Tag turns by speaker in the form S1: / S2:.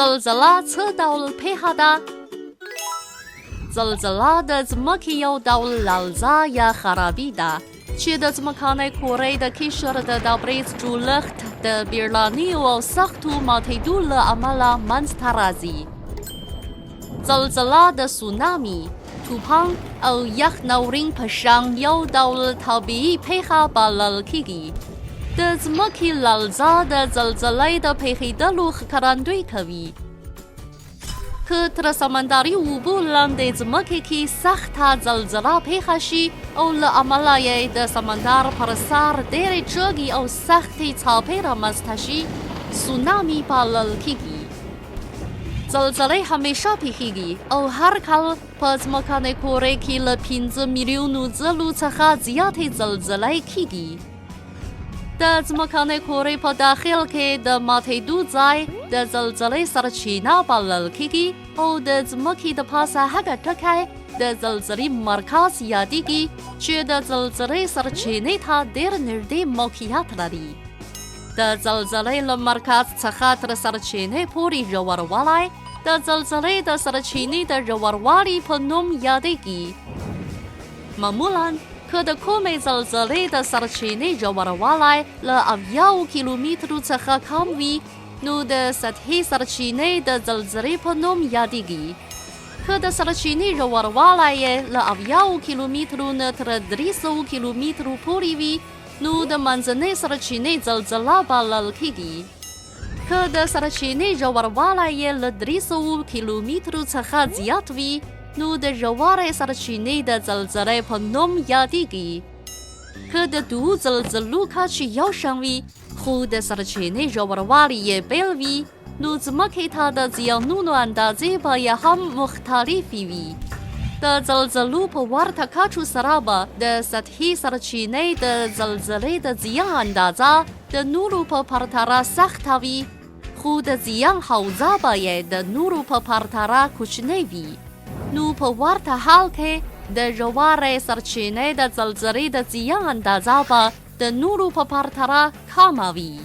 S1: زلزله څه ډول پېښه ده؟ زلزله د ځمکې یو ډول لړزه یا خرابي ده چې د ځمکنۍ کورې د قشر د ډبريز جوړښت د بيړنيو او سختو ماتېدو له امله منځته راځي. زلزله د سونامي، توپان او یخ ناورین په شان یو ډول طبیعي پېښه بلل کېږي. د ځمکې لړزه د زلزلې د پېښېدلو ښکارندویي کوي. که تر سمندري اوبو لاندې ځمکې کې سخته زلزله پېښه شي او له امله یې د سمندر پر سر ډېرې جګې او سختې څپې رامنځته شي، سونامي بلل کېږي. زلزلې همیشه پېښېږي او هر کال په ځمکنۍ کورې کې له 5 میلیونو ځلو څخه زیاتې زلزلې کېږي. د ځمکنۍ کورې په داخل کې د ماتېدو ځای د زلزلې سرچینه بلل کېږي او د ځمکې د پاسه هغه ټکی د زلزلې مرکز یادېږي چې د زلزلې سرچینې ته ډېر نږدې موقعیت لري. د زلزلې له مرکز څخه تر سرچینې پورې ژوروالی د زلزلې د سرچینې د ژوروالي په نوم یادېږي. معمولاً که د کومې زلزلې د سرچینې ژوروالی له 70 کیلومترو څخه کم وي، نو د سطحي سرچینې د زلزلې په نوم یادېږي. که د سرچینې ژوروالی یې له 70 کیلومترو نه تر 300 کیلومترو پورې وي، نو د منځنۍ سرچینې زلزله بلل کېږي. که د سرچینې ژوروالی یې له 300 کیلومترو څخه زیات وي، نو د ژورې سرچینې د زلزلې په نوم یادېږي. که د دوو زلزلو کچې یو شان وي خو د سرچینې ژوروالی یې بېل وي، نو ځمکې ته د زیانونو اندازې به یې هم مختلفې وي. د زلزلو په ورته کچو سره به د سطحي سرچینې د زلزلې د زیان اندازه د نورو په پرتله سخته وي، خو د زیان حوزه به یې د نورو په پرتله کوچنۍ وي. نو په ورته حال کې د ژورې سرچینې د زلزلې د زیان اندازه به د نورو په پرتله کمه وي.